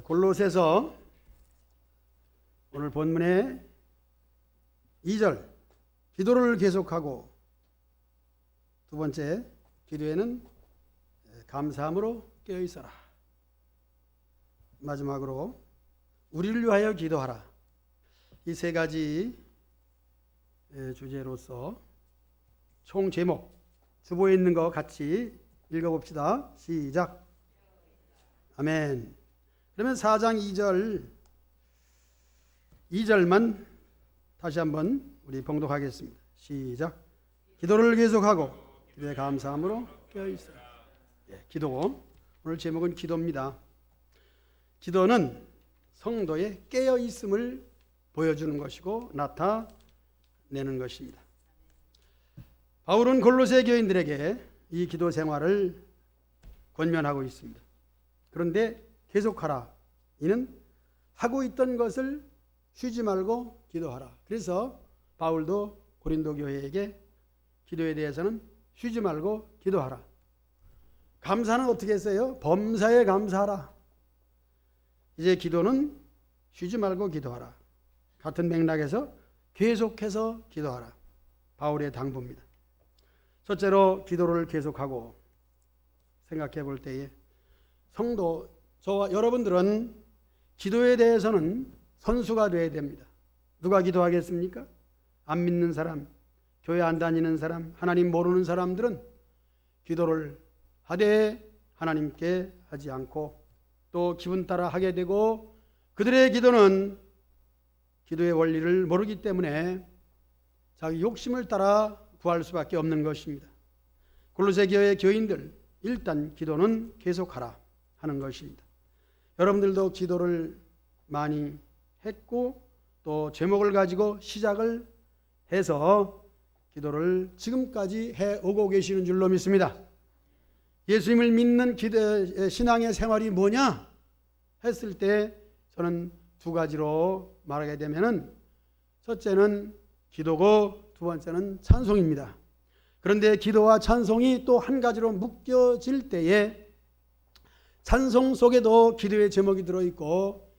골로새서 오늘 본문의 2절 기도를 계속하고, 두 번째 기도에는 감사함으로 깨어있어라. 마지막으로 우리를 위하여 기도하라. 이 세 가지 주제로서 총 제목 주보에 있는 거 같이 읽어봅시다. 시작. 아멘. 그러면 4장 2절만 다시 한번 우리 봉독하겠습니다. 시작. 기도를 계속하고 기도에 감사함으로 깨어있어라. 기도, 오늘 제목은 기도입니다. 기도는 성도의 깨어있음을 보여주는 것이고 나타내는 것입니다. 바울은 골로새 교인들에게 이 기도 생활을 권면하고 있습니다. 그런데 계속하라. 이는 하고 있던 것을 쉬지 말고 기도하라. 그래서 바울도 고린도 교회에게 기도에 대해서는 쉬지 말고 기도하라. 감사는 어떻게 했어요? 범사에 감사하라. 이제 기도는 쉬지 말고 기도하라. 같은 맥락에서 계속해서 기도하라. 바울의 당부입니다. 첫째로 기도를 계속하고 생각해 볼 때에 성도, 저와 여러분들은 기도에 대해서는 선수가 되어야 됩니다. 누가 기도하겠습니까? 안 믿는 사람, 교회 안 다니는 사람, 하나님 모르는 사람들은 기도를 하되 하나님께 하지 않고 또 기분 따라 하게 되고, 그들의 기도는 기도의 원리를 모르기 때문에 자기 욕심을 따라 구할 수밖에 없는 것입니다. 골로새 교회 교인들, 일단 기도는 계속하라 하는 것입니다. 여러분들도 기도를 많이 했고 또 제목을 가지고 시작을 해서 기도를 지금까지 해오고 계시는 줄로 믿습니다. 예수님을 믿는 신앙의 생활이 뭐냐 했을 때 저는 두 가지로 말하게 되면은, 첫째는 기도고 두 번째는 찬송입니다. 그런데 기도와 찬송이 또 한 가지로 묶여질 때에 찬송 속에도 기도의 제목이 들어있고,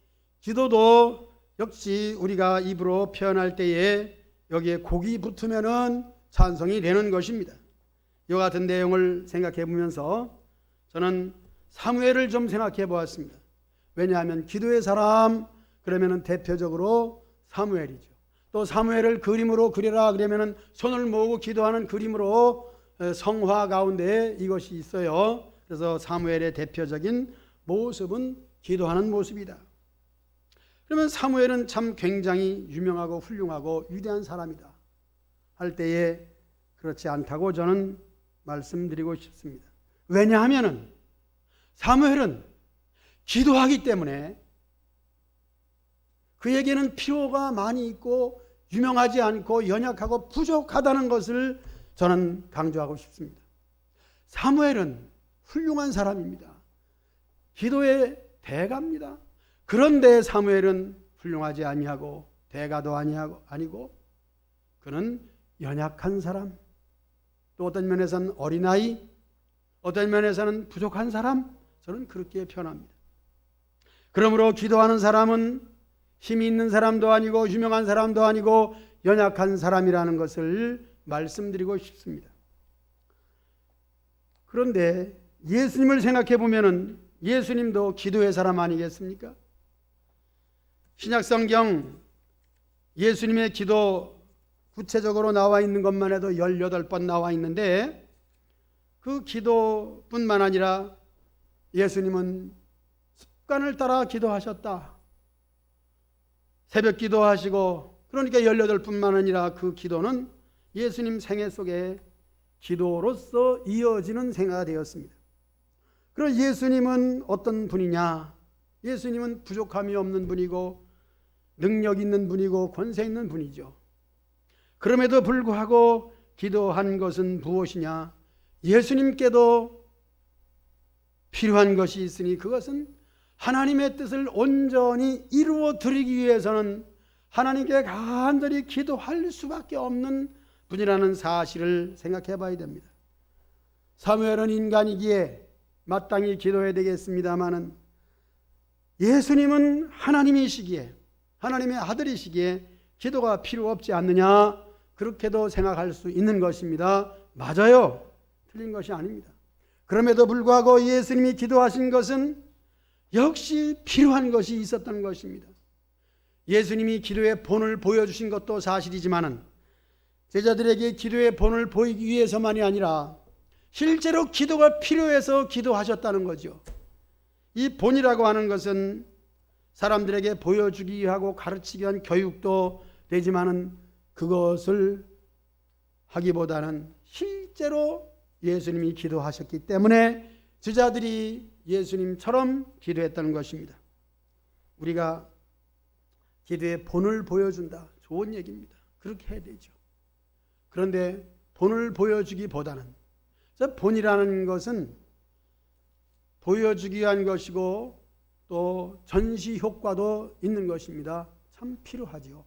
기도도 역시 우리가 입으로 표현할 때에 여기에 곡이 붙으면은 찬송이 되는 것입니다. 이와 같은 내용을 생각해 보면서 저는 사무엘을 좀 생각해 보았습니다. 왜냐하면 기도의 사람 그러면은 대표적으로 사무엘이죠. 또 사무엘을 그림으로 그리라 그러면은 손을 모으고 기도하는 그림으로 성화 가운데 이것이 있어요. 그래서 사무엘의 대표적인 모습은 기도하는 모습이다. 그러면 사무엘은 참 굉장히 유명하고 훌륭하고 위대한 사람이다 할 때에 그렇지 않다고 저는 말씀드리고 싶습니다. 왜냐하면 사무엘은 기도하기 때문에 그에게는 필요가 많이 있고 유명하지 않고 연약하고 부족하다는 것을 저는 강조하고 싶습니다. 사무엘은 훌륭한 사람입니다. 기도의 대가입니다. 그런데 사무엘은 훌륭하지 아니하고 대가도 아니고 그는 연약한 사람, 또 어떤 면에서는 어린아이, 어떤 면에서는 부족한 사람, 저는 그렇게 표현합니다. 그러므로 기도하는 사람은 힘이 있는 사람도 아니고 유명한 사람도 아니고 연약한 사람이라는 것을 말씀드리고 싶습니다. 그런데 예수님을 생각해 보면은 예수님도 기도의 사람 아니겠습니까? 신약성경 예수님의 기도 구체적으로 나와 있는 것만 해도 18번 나와 있는데, 그 기도뿐만 아니라 예수님은 습관을 따라 기도하셨다. 새벽 기도하시고, 그러니까 18뿐만 아니라 그 기도는 예수님 생애 속에 기도로서 이어지는 생애가 되었습니다. 그럼 예수님은 어떤 분이냐? 예수님은 부족함이 없는 분이고 능력 있는 분이고 권세 있는 분이죠. 그럼에도 불구하고 기도한 것은 무엇이냐? 예수님께도 필요한 것이 있으니 그것은 하나님의 뜻을 온전히 이루어 드리기 위해서는 하나님께 간절히 기도할 수밖에 없는 분이라는 사실을 생각해 봐야 됩니다. 사무엘은 인간이기에 마땅히 기도해야 되겠습니다마는 예수님은 하나님이시기에, 하나님의 아들이시기에 기도가 필요 없지 않느냐, 그렇게도 생각할 수 있는 것입니다. 맞아요. 틀린 것이 아닙니다. 그럼에도 불구하고 예수님이 기도하신 것은 역시 필요한 것이 있었던 것입니다. 예수님이 기도의 본을 보여주신 것도 사실이지만 제자들에게 기도의 본을 보이기 위해서만이 아니라 실제로 기도가 필요해서 기도하셨다는 거죠. 이 본이라고 하는 것은 사람들에게 보여주기 위하고 가르치기 위한 교육도 되지만은 그것을 하기보다는 실제로 예수님이 기도하셨기 때문에 제자들이 예수님처럼 기도했다는 것입니다. 우리가 기도의 본을 보여준다. 좋은 얘기입니다. 그렇게 해야 되죠. 그런데 본을 보여주기보다는, 본이라는 것은 보여주기 위한 것이고 또 전시 효과도 있는 것입니다. 참 필요하죠.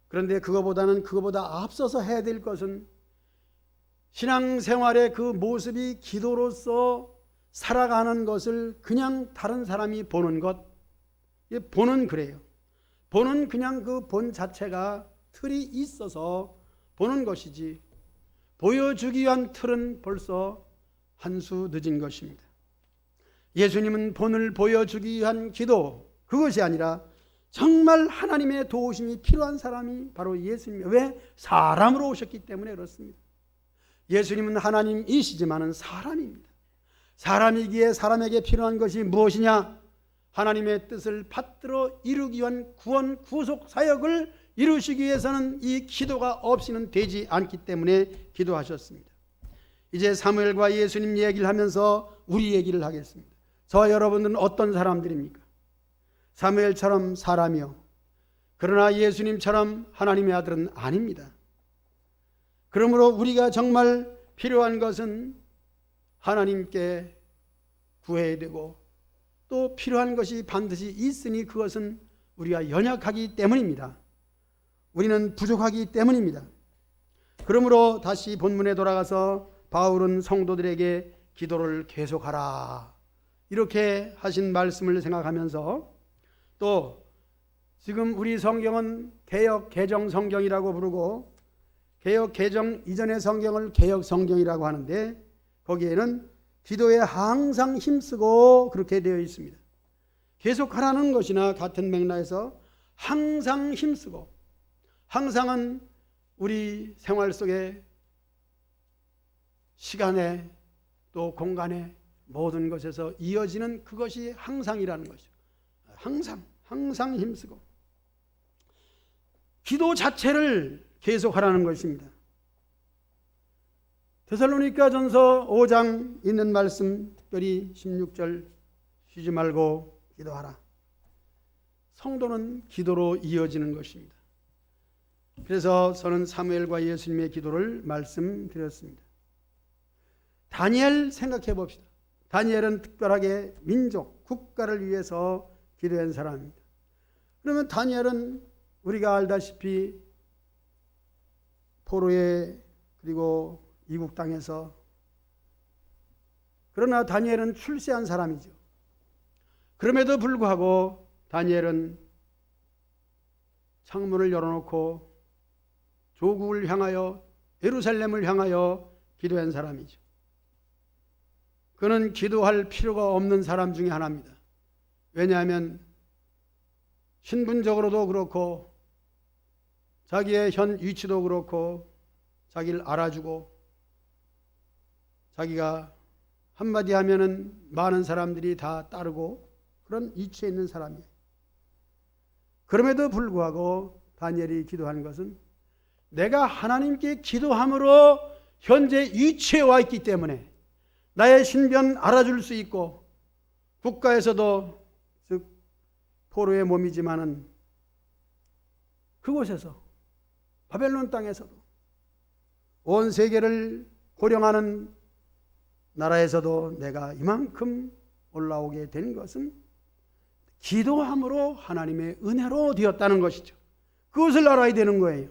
그런데 그거보다 앞서서 해야 될 것은 신앙생활의 그 모습이 기도로서 살아가는 것을 그냥 다른 사람이 보는 것, 본은 그래요. 본은 그냥 그 본 자체가 틀이 있어서 보는 것이지 보여주기 위한 틀은 벌써 한 수 늦은 것입니다. 예수님은 본을 보여주기 위한 기도, 그것이 아니라 정말 하나님의 도우심이 필요한 사람이 바로 예수님이에요. 왜? 사람으로 오셨기 때문에 그렇습니다. 예수님은 하나님이시지만은 사람입니다. 사람이기에 사람에게 필요한 것이 무엇이냐? 하나님의 뜻을 받들어 이루기 위한 구원, 구속 사역을 이루시기 위해서는 이 기도가 없이는 되지 않기 때문에 기도하셨습니다. 이제 사무엘과 예수님 얘기를 하면서 우리 얘기를 하겠습니다. 저와 여러분들은 어떤 사람들입니까? 사무엘처럼 사람이요, 그러나 예수님처럼 하나님의 아들은 아닙니다. 그러므로 우리가 정말 필요한 것은 하나님께 구해야 되고 또 필요한 것이 반드시 있으니 그것은 우리가 연약하기 때문입니다. 우리는 부족하기 때문입니다. 그러므로 다시 본문에 돌아가서 바울은 성도들에게 기도를 계속하라 이렇게 하신 말씀을 생각하면서, 또 지금 우리 성경은 개역 개정 성경이라고 부르고 개역 개정 이전의 성경을 개역 성경이라고 하는데 거기에는 기도에 항상 힘쓰고 그렇게 되어 있습니다. 계속하라는 것이나 같은 맥락에서 항상 힘쓰고, 항상은 우리 생활 속에 시간에 또 공간에 모든 것에서 이어지는 그것이 항상이라는 것이죠. 항상 힘쓰고 기도 자체를 계속하라는 것입니다. 데살로니가전서 5장 있는 말씀, 특별히 16절 쉬지 말고 기도하라. 성도는 기도로 이어지는 것입니다. 그래서 저는 사무엘과 예수님의 기도를 말씀드렸습니다. 다니엘 생각해 봅시다. 다니엘은 특별하게 민족, 국가를 위해서 기도한 사람입니다. 그러면 다니엘은 우리가 알다시피 포로에 그리고 이국 땅에서, 그러나 다니엘은 출세한 사람이죠. 그럼에도 불구하고 다니엘은 창문을 열어놓고 조국을 향하여, 예루살렘을 향하여 기도한 사람이죠. 그는 기도할 필요가 없는 사람 중에 하나입니다. 왜냐하면 신분적으로도 그렇고 자기의 현 위치도 그렇고 자기를 알아주고 자기가 한마디 하면은 많은 사람들이 다 따르고 그런 위치에 있는 사람이에요. 그럼에도 불구하고 다니엘이 기도하는 것은 내가 하나님께 기도함으로 현재 위치에 와 있기 때문에 나의 신변 알아줄 수 있고, 국가에서도 즉 포로의 몸이지만은 그곳에서 바벨론 땅에서도 온 세계를 호령하는 나라에서도 내가 이만큼 올라오게 된 것은 기도함으로 하나님의 은혜로 되었다는 것이죠. 그것을 알아야 되는 거예요.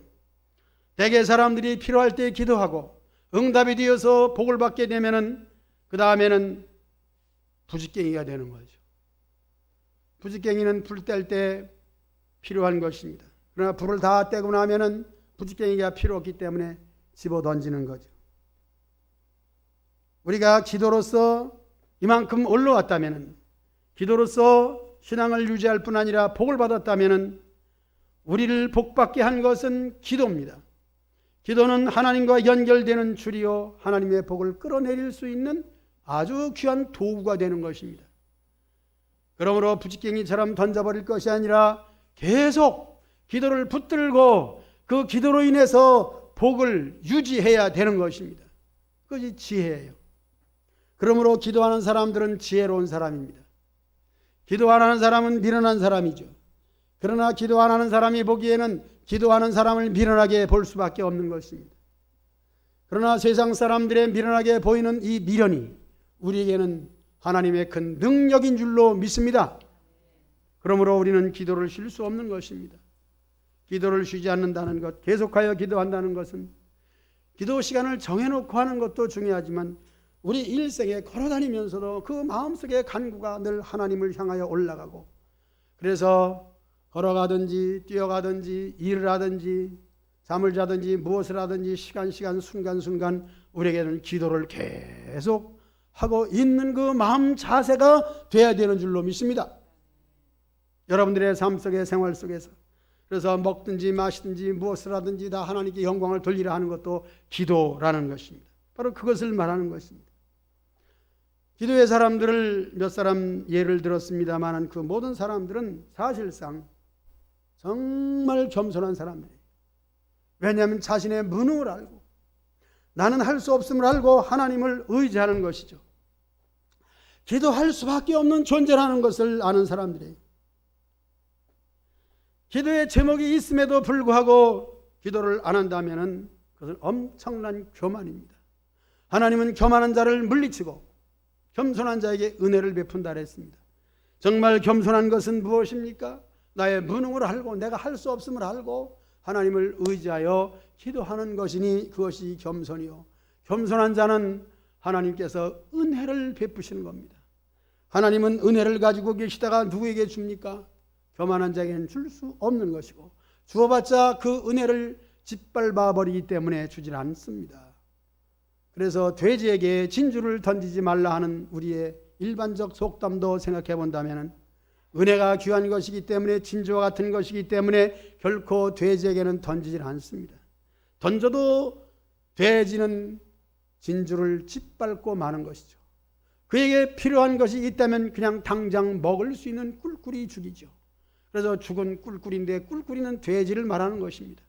대개 사람들이 필요할 때 기도하고 응답이 되어서 복을 받게 되면은 그 다음에는 부지깽이가 되는 거죠. 부지깽이는 불 뗄 때 필요한 것입니다. 그러나 불을 다 떼고 나면은 부지깽이가 필요 없기 때문에 집어 던지는 거죠. 우리가 기도로서 이만큼 올라왔다면은, 기도로서 신앙을 유지할 뿐 아니라 복을 받았다면은, 우리를 복받게 한 것은 기도입니다. 기도는 하나님과 연결되는 줄이요 하나님의 복을 끌어내릴 수 있는 아주 귀한 도구가 되는 것입니다. 그러므로 부지깽이처럼 던져버릴 것이 아니라 계속 기도를 붙들고 그 기도로 인해서 복을 유지해야 되는 것입니다. 그것이 지혜예요. 그러므로 기도하는 사람들은 지혜로운 사람입니다. 기도 안 하는 사람은 미련한 사람이죠. 그러나 기도 안 하는 사람이 보기에는 기도하는 사람을 미련하게 볼 수밖에 없는 것입니다. 그러나 세상 사람들의 미련하게 보이는 이 미련이 우리에게는 하나님의 큰 능력인 줄로 믿습니다. 그러므로 우리는 기도를 쉴 수 없는 것입니다. 기도를 쉬지 않는다는 것, 계속하여 기도한다는 것은, 기도 시간을 정해놓고 하는 것도 중요하지만 우리 일생에 걸어다니면서도 그 마음속의 간구가 늘 하나님을 향하여 올라가고, 그래서 걸어가든지 뛰어가든지 일을 하든지 잠을 자든지 무엇을 하든지 시간 순간 우리에게는 기도를 계속 하고 있는 그 마음 자세가 돼야 되는 줄로 믿습니다. 여러분들의 삶 속의 생활 속에서, 그래서 먹든지 마시든지 무엇을 하든지 다 하나님께 영광을 돌리려 하는 것도 기도라는 것입니다. 바로 그것을 말하는 것입니다. 기도의 사람들을 몇 사람 예를 들었습니다만 그 모든 사람들은 사실상 정말 겸손한 사람들이에요. 왜냐하면 자신의 무능을 알고 나는 할 수 없음을 알고 하나님을 의지하는 것이죠. 기도할 수밖에 없는 존재라는 것을 아는 사람들이에요. 기도의 제목이 있음에도 불구하고 기도를 안 한다면 그것은 엄청난 교만입니다. 하나님은 교만한 자를 물리치고 겸손한 자에게 은혜를 베푼다 했습니다. 정말 겸손한 것은 무엇입니까? 나의 무능을 알고 내가 할 수 없음을 알고 하나님을 의지하여 기도하는 것이니 그것이 겸손이요. 겸손한 자는 하나님께서 은혜를 베푸시는 겁니다. 하나님은 은혜를 가지고 계시다가 누구에게 줍니까? 교만한 자에게는 줄 수 없는 것이고, 주어봤자 그 은혜를 짓밟아 버리기 때문에 주질 않습니다. 그래서 돼지에게 진주를 던지지 말라 하는 우리의 일반적 속담도 생각해 본다면, 은혜가 귀한 것이기 때문에, 진주와 같은 것이기 때문에 결코 돼지에게는 던지질 않습니다. 던져도 돼지는 진주를 짓밟고 마는 것이죠. 그에게 필요한 것이 있다면 그냥 당장 먹을 수 있는 꿀꿀이 죽이죠. 그래서 죽은 꿀꿀인데, 꿀꿀이는 돼지를 말하는 것입니다.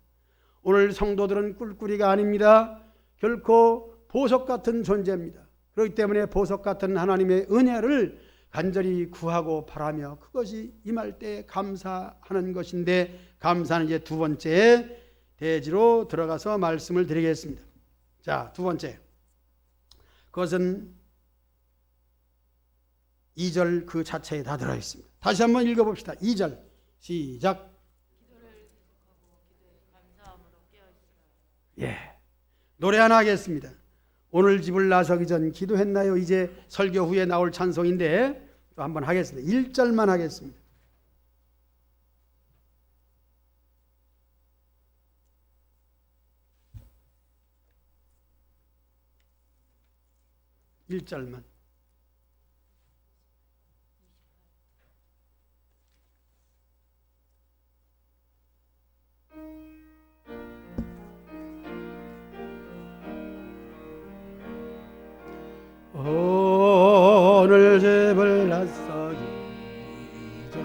오늘 성도들은 꿀꿀이가 아닙니다. 결코 보석 같은 존재입니다. 그렇기 때문에 보석 같은 하나님의 은혜를 간절히 구하고 바라며 그것이 임할 때 감사하는 것인데, 감사는 이제 두 번째 대지로 들어가서 말씀을 드리겠습니다. 자, 두 번째, 그것은 2절 그 자체에 다 들어있습니다. 다시 한번 읽어봅시다. 2절 시작. 예, 노래 하나 하겠습니다. 오늘 집을 나서기 전 기도했나요? 이제 설교 후에 나올 찬송인데 또 한번 하겠습니다. 1절만 하겠습니다. 일절만. 오늘 집을 나서기 전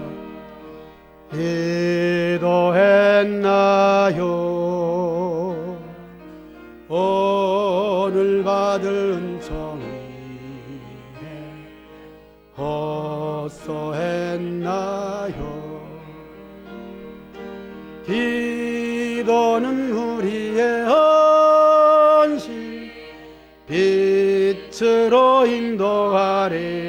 기도했나요? 오늘 받을 은총이 헛소했나요? 기도는 우리의 헌신, 빛으로 인도하리.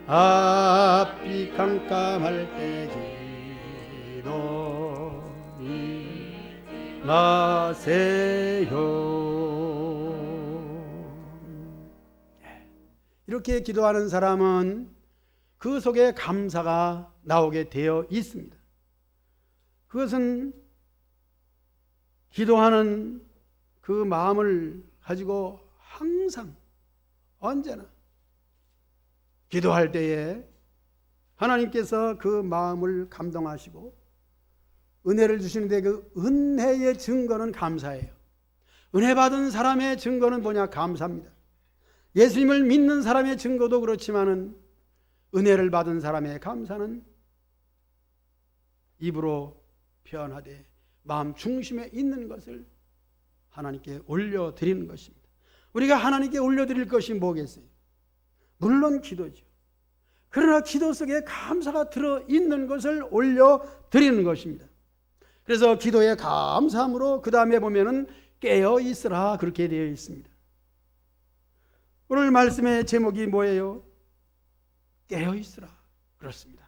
앞이 깜깜할 때 기도하지 마세요. 이렇게 기도하는 사람은 그 속에 감사가 나오게 되어 있습니다. 그것은 기도하는 그 마음을 가지고 항상 언제나 기도할 때에 하나님께서 그 마음을 감동하시고 은혜를 주시는데 그 은혜의 증거는 감사예요. 은혜 받은 사람의 증거는 뭐냐? 감사입니다. 예수님을 믿는 사람의 증거도 그렇지만은 은혜를 받은 사람의 감사는 입으로 표현하되 마음 중심에 있는 것을 하나님께 올려드리는 것입니다. 우리가 하나님께 올려드릴 것이 뭐겠어요? 물론 기도죠. 그러나 기도 속에 감사가 들어있는 것을 올려드리는 것입니다. 그래서 기도에 감사함으로 그 다음에 보면은 깨어 있으라 그렇게 되어 있습니다. 오늘 말씀의 제목이 뭐예요? 깨어 있으라. 그렇습니다.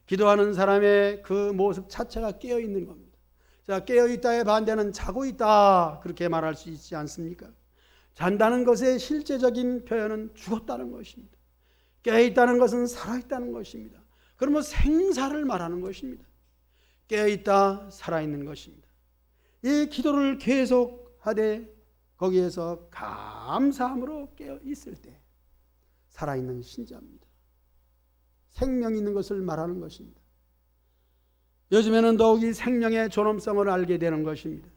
기도하는 사람의 그 모습 자체가 깨어 있는 겁니다. 자, 깨어 있다의 반대는 자고 있다 그렇게 말할 수 있지 않습니까? 잔다는 것의 실제적인 표현은 죽었다는 것입니다. 깨어 있다는 것은 살아 있다는 것입니다. 그러면 생사를 말하는 것입니다. 깨어 있다, 살아 있는 것입니다. 이 기도를 계속하되 거기에서 감사함으로 깨어 있을 때 살아있는 신자입니다. 생명 있는 것을 말하는 것입니다. 요즘에는 더욱이 생명의 존엄성을 알게 되는 것입니다.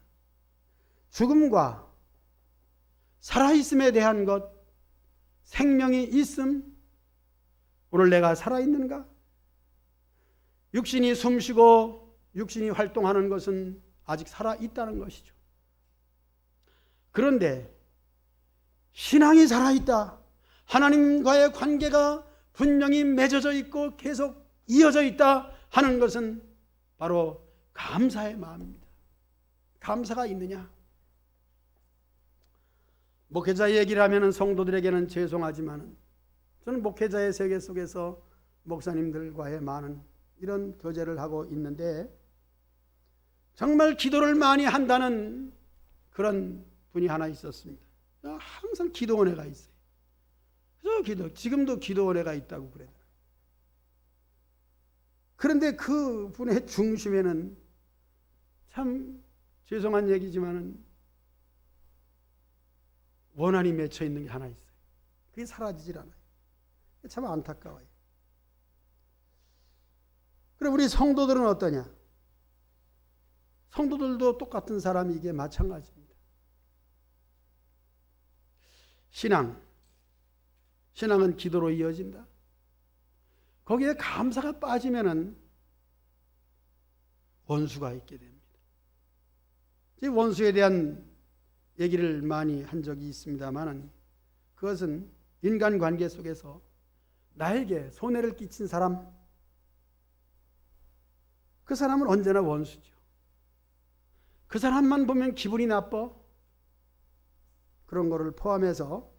죽음과 살아있음에 대한 것, 생명이 있음, 오늘 내가 살아있는가? 육신이 숨쉬고 육신이 활동하는 것은 아직 살아있다는 것이죠. 그런데 신앙이 살아있다, 하나님과의 관계가 분명히 맺어져 있고 계속 이어져 있다 하는 것은 바로 감사의 마음입니다. 감사가 있느냐? 목회자 얘기를 하면 성도들에게는 죄송하지만 저는 목회자의 세계 속에서 목사님들과의 많은 이런 교제를 하고 있는데 정말 기도를 많이 한다는 그런 분이 하나 있었습니다. 항상 기도원회가 있어요. 그래서 지금도 기도원회가 있다고 그래요. 그런데 그 분의 중심에는 참 죄송한 얘기지만은 원한이 맺혀 있는 게 하나 있어요. 그게 사라지질 않아요. 참 안타까워요. 그럼 우리 성도들은 어떠냐? 성도들도 똑같은 사람이기에 마찬가지입니다. 신앙은 기도로 이어진다. 거기에 감사가 빠지면은 원수가 있게 됩니다. 원수에 대한 얘기를 많이 한 적이 있습니다만은 그것은 인간관계 속에서 나에게 손해를 끼친 사람, 그 사람은 언제나 원수죠. 그 사람만 보면 기분이 나빠. 그런 거를 포함해서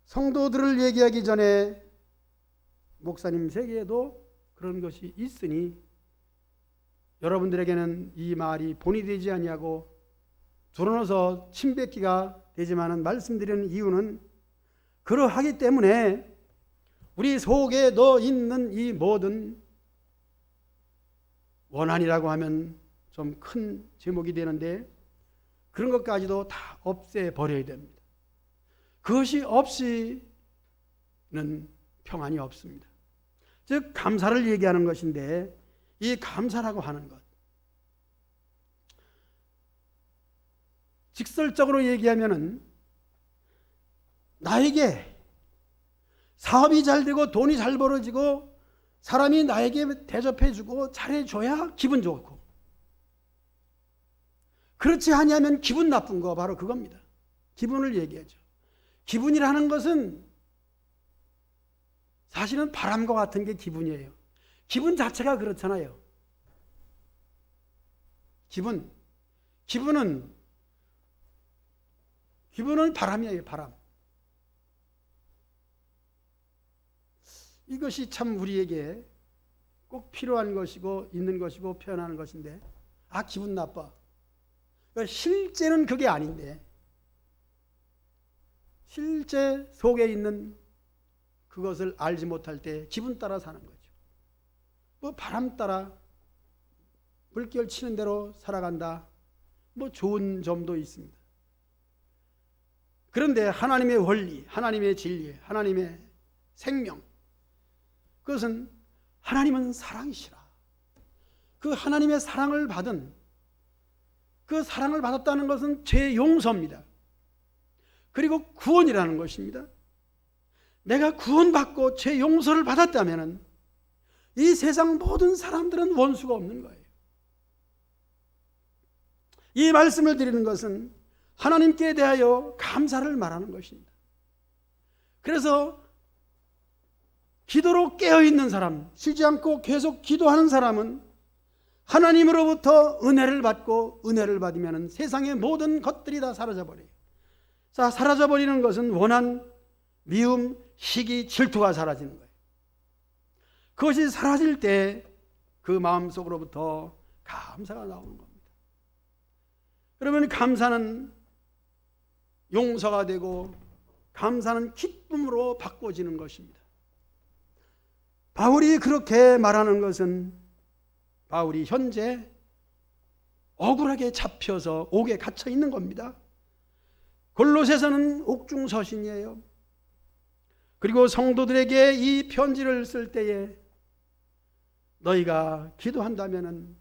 성도들을 얘기하기 전에 목사님 세계에도 그런 것이 있으니 여러분들에게는 이 말이 본이 되지 아니하고 드러나서 침뱉기가 되지만은 말씀드리는 이유는 그러하기 때문에 우리 속에 넣어 있는 이 모든 원한이라고 하면 좀 큰 제목이 되는데 그런 것까지도 다 없애버려야 됩니다. 그것이 없이는 평안이 없습니다. 즉 감사를 얘기하는 것인데 이 감사라고 하는 것, 직설적으로 얘기하면은 나에게 사업이 잘 되고 돈이 잘 벌어지고 사람이 나에게 대접해주고 잘해줘야 기분 좋고, 그렇지 아니하면 기분 나쁜 거 바로 그겁니다. 기분을 얘기하죠. 기분이라는 것은 사실은 바람과 같은 게 기분이에요. 기분 자체가 그렇잖아요. 기분은 바람이에요. 바람. 이것이 참 우리에게 꼭 필요한 것이고 있는 것이고 표현하는 것인데, 기분 나빠. 실제는 그게 아닌데 실제 속에 있는 그것을 알지 못할 때 기분 따라 사는 거죠. 뭐 바람 따라 물결 치는 대로 살아간다. 뭐 좋은 점도 있습니다. 그런데 하나님의 원리, 하나님의 진리, 하나님의 생명, 그것은 하나님은 사랑이시라. 그 하나님의 사랑을 받은, 그 사랑을 받았다는 것은 죄 용서입니다. 그리고 구원이라는 것입니다. 내가 구원받고 죄 용서를 받았다면 이 세상 모든 사람들은 원수가 없는 거예요. 이 말씀을 드리는 것은 하나님께 대하여 감사를 말하는 것입니다. 그래서 기도로 깨어있는 사람, 쉬지 않고 계속 기도하는 사람은 하나님으로부터 은혜를 받고, 은혜를 받으면 세상의 모든 것들이 다 사라져버려요. 자, 사라져버리는 것은 원한, 미움, 시기, 질투가 사라지는 거예요. 그것이 사라질 때 그 마음속으로부터 감사가 나오는 겁니다. 그러면 감사는 용서가 되고, 감사는 기쁨으로 바꿔지는 것입니다. 바울이 그렇게 말하는 것은 바울이 현재 억울하게 잡혀서 옥에 갇혀 있는 겁니다. 골로새서는 옥중서신이에요. 그리고 성도들에게 이 편지를 쓸 때에 너희가 기도한다면은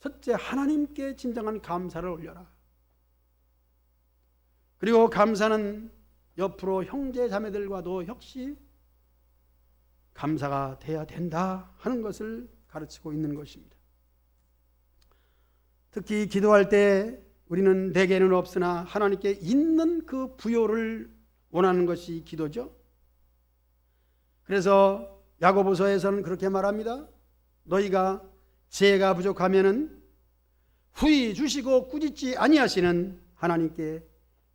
첫째 하나님께 진정한 감사를 올려라. 그리고 감사는 옆으로 형제 자매들과도 역시 감사가 돼야 된다 하는 것을 가르치고 있는 것입니다. 특히 기도할 때 우리는 내게는 없으나 하나님께 있는 그 부요를 원하는 것이 기도죠. 그래서 야고보서에서는 그렇게 말합니다. 너희가 지혜가 부족하면은 후히 주시고 꾸짖지 아니하시는 하나님께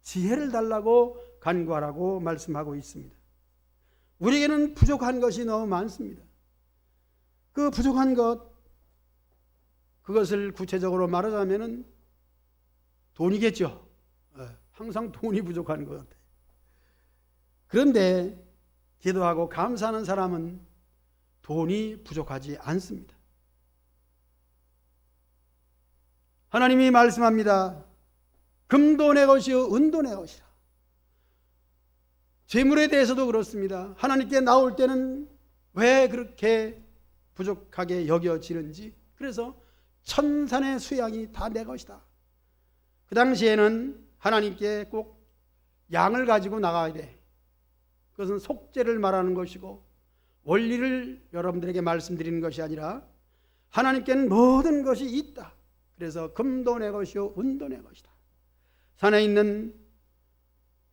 지혜를 달라고 간구하라고 말씀하고 있습니다. 우리에게는 부족한 것이 너무 많습니다. 그 부족한 것, 그것을 구체적으로 말하자면은 돈이겠죠. 항상 돈이 부족한 것 같아요. 그런데 기도하고 감사하는 사람은 돈이 부족하지 않습니다. 하나님이 말씀합니다. 금도 내 것이요 은도 내 것이라. 재물에 대해서도 그렇습니다. 하나님께 나올 때는 왜 그렇게 부족하게 여겨지는지, 그래서 천산의 수양이 다 내 것이다. 그 당시에는 하나님께 꼭 양을 가지고 나가야 돼. 그것은 속죄를 말하는 것이고 원리를 여러분들에게 말씀드리는 것이 아니라 하나님께는 모든 것이 있다. 그래서 금도 내 것이요 은도 내 것이다. 산에 있는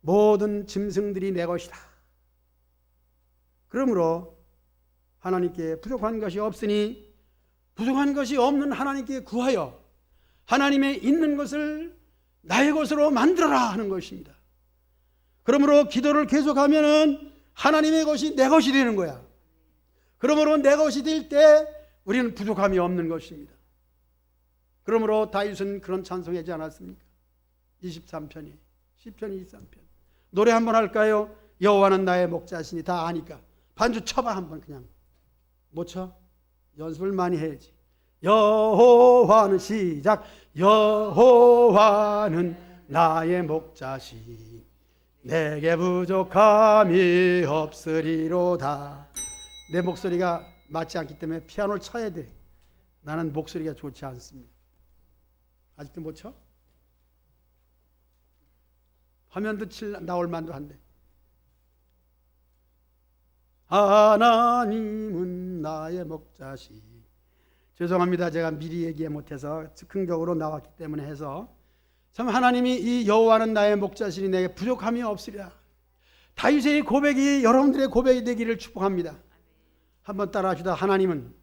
모든 짐승들이 내 것이다. 그러므로 하나님께 부족한 것이 없으니 부족한 것이 없는 하나님께 구하여 하나님의 있는 것을 나의 것으로 만들어라 하는 것입니다. 그러므로 기도를 계속하면은 하나님의 것이 내 것이 되는 거야. 그러므로 내 것이 될 때 우리는 부족함이 없는 것입니다. 그러므로 다윗은 그런 찬송하지 않았습니까? 23편이 시편 23편 노래 한번 할까요? 여호와는 나의 목자시니. 다 아니까 반주 쳐봐 한번. 그냥 못 쳐? 연습을 많이 해야지. 여호와는 시작. 여호와는 나의 목자시 내게 부족함이 없으리로다. 내 목소리가 맞지 않기 때문에 피아노를 쳐야 돼. 나는 목소리가 좋지 않습니다. 아직도 못 쳐? 화면도 나올 만도 한데. 하나님은 나의 목자시. 죄송합니다. 제가 미리 얘기 못해서 즉흥적으로 나왔기 때문에 해서 참 하나님이 이 여호와는 나의 목자시니 내게 부족함이 없으리라. 다윗의 고백이 여러분들의 고백이 되기를 축복합니다. 한번 따라하시다. 하나님은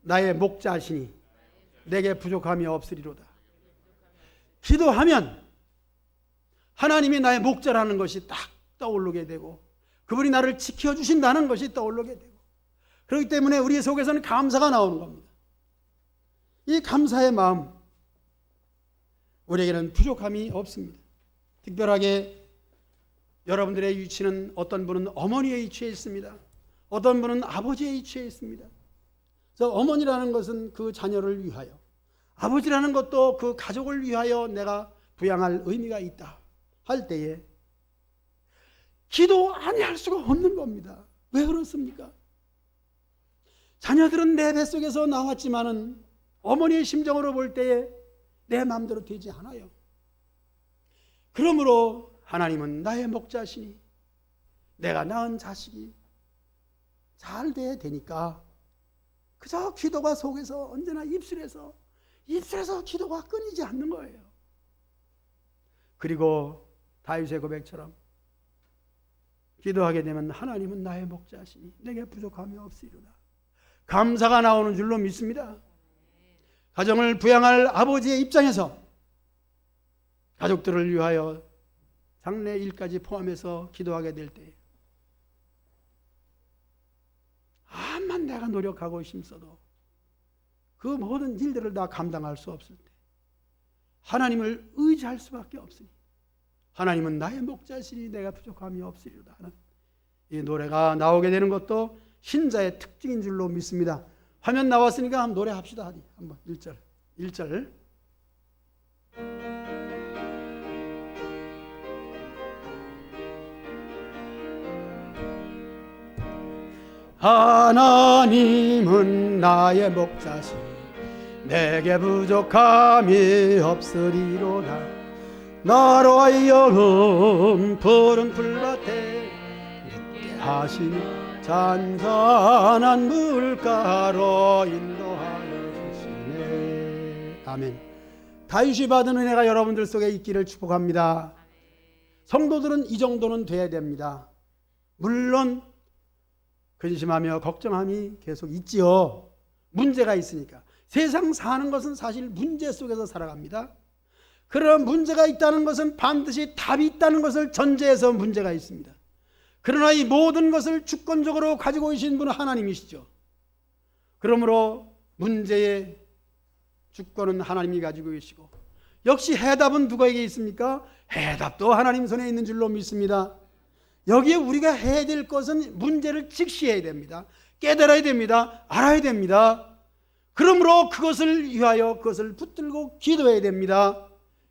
나의 목자시니 내게 부족함이 없으리로다. 기도하면 하나님이 나의 목자라는 것이 딱 떠오르게 되고 그분이 나를 지켜주신다는 것이 떠오르게 되고 그렇기 때문에 우리 속에서는 감사가 나오는 겁니다. 이 감사의 마음, 우리에게는 부족함이 없습니다. 특별하게 여러분들의 위치는 어떤 분은 어머니의 위치에 있습니다. 어떤 분은 아버지의 위치에 있습니다. 그래서 어머니라는 것은 그 자녀를 위하여, 아버지라는 것도 그 가족을 위하여 내가 부양할 의미가 있다 할 때에 기도 아니할 수가 없는 겁니다. 왜 그렇습니까? 자녀들은 내 뱃속에서 나왔지만은 어머니의 심정으로 볼 때에 내 마음대로 되지 않아요. 그러므로 하나님은 나의 목자시니 내가 낳은 자식이 잘 돼야 되니까 그저 기도가 속에서 언제나 입술에서 기도가 끊이지 않는 거예요. 그리고 다윗의 고백처럼 기도하게 되면 하나님은 나의 목자시니 내게 부족함이 없으리로다. 감사가 나오는 줄로 믿습니다. 가정을 부양할 아버지의 입장에서 가족들을 위하여 장래 일까지 포함해서 기도하게 될 때 암만 내가 노력하고 힘써도 그 모든 일들을 다 감당할 수 없을 때 하나님을 의지할 수밖에 없으니 하나님은 나의 목자시니 내가 부족함이 없으리로다 하는 이 노래가 나오게 되는 것도 신자의 특징인 줄로 믿습니다. 화면 나왔으니까 한번 노래합시다. 한번 1절 하나님은 나의 목자시 내게 부족함이 없으리로다. 나로 하여금 푸른 풀밭에 눕게 하시니 잔잔한 물가로 인도하여 주시네. 아멘. 다윗이 받은 은혜가 여러분들 속에 있기를 축복합니다. 성도들은 이 정도는 돼야 됩니다. 물론 근심하며 걱정함이 계속 있지요. 문제가 있으니까. 세상 사는 것은 사실 문제 속에서 살아갑니다. 그러나 문제가 있다는 것은 반드시 답이 있다는 것을 전제해서 문제가 있습니다. 그러나 이 모든 것을 주권적으로 가지고 계신 분은 하나님이시죠. 그러므로 문제의 주권은 하나님이 가지고 계시고 역시 해답은 누구에게 있습니까? 해답도 하나님 손에 있는 줄로 믿습니다. 여기에 우리가 해야 될 것은 문제를 직시해야 됩니다. 깨달아야 됩니다. 알아야 됩니다. 그러므로 그것을 위하여 그것을 붙들고 기도해야 됩니다.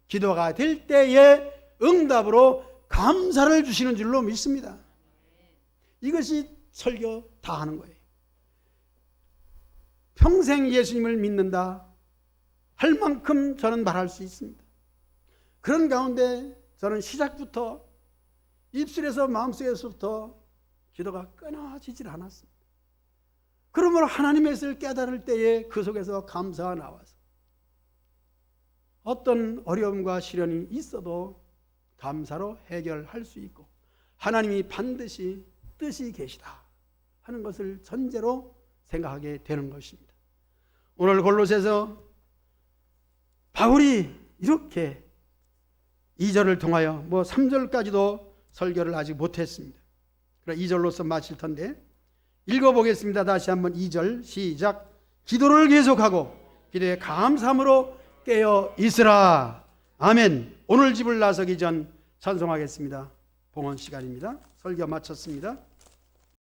기도가 될 때에 응답으로 감사를 주시는 줄로 믿습니다. 이것이 설교 다 하는 거예요. 평생 예수님을 믿는다 할 만큼 저는 말할 수 있습니다. 그런 가운데 저는 시작부터 입술에서 마음속에서부터 기도가 끊어지질 않았습니다. 그러므로 하나님의 뜻을 깨달을 때에 그 속에서 감사가 나와서 어떤 어려움과 시련이 있어도 감사로 해결할 수 있고 하나님이 반드시 뜻이 계시다 하는 것을 전제로 생각하게 되는 것입니다. 오늘 골로새서 바울이 이렇게 2절을 통하여 3절까지도 설교를 아직 못했습니다. 그럼 2절로서 마칠 텐데 읽어보겠습니다. 다시 한번 2절 시작. 기도를 계속하고 기도에 감사함으로 깨어 있으라. 아멘. 오늘 집을 나서기 전 찬송하겠습니다. 봉헌 시간입니다. 설교 마쳤습니다.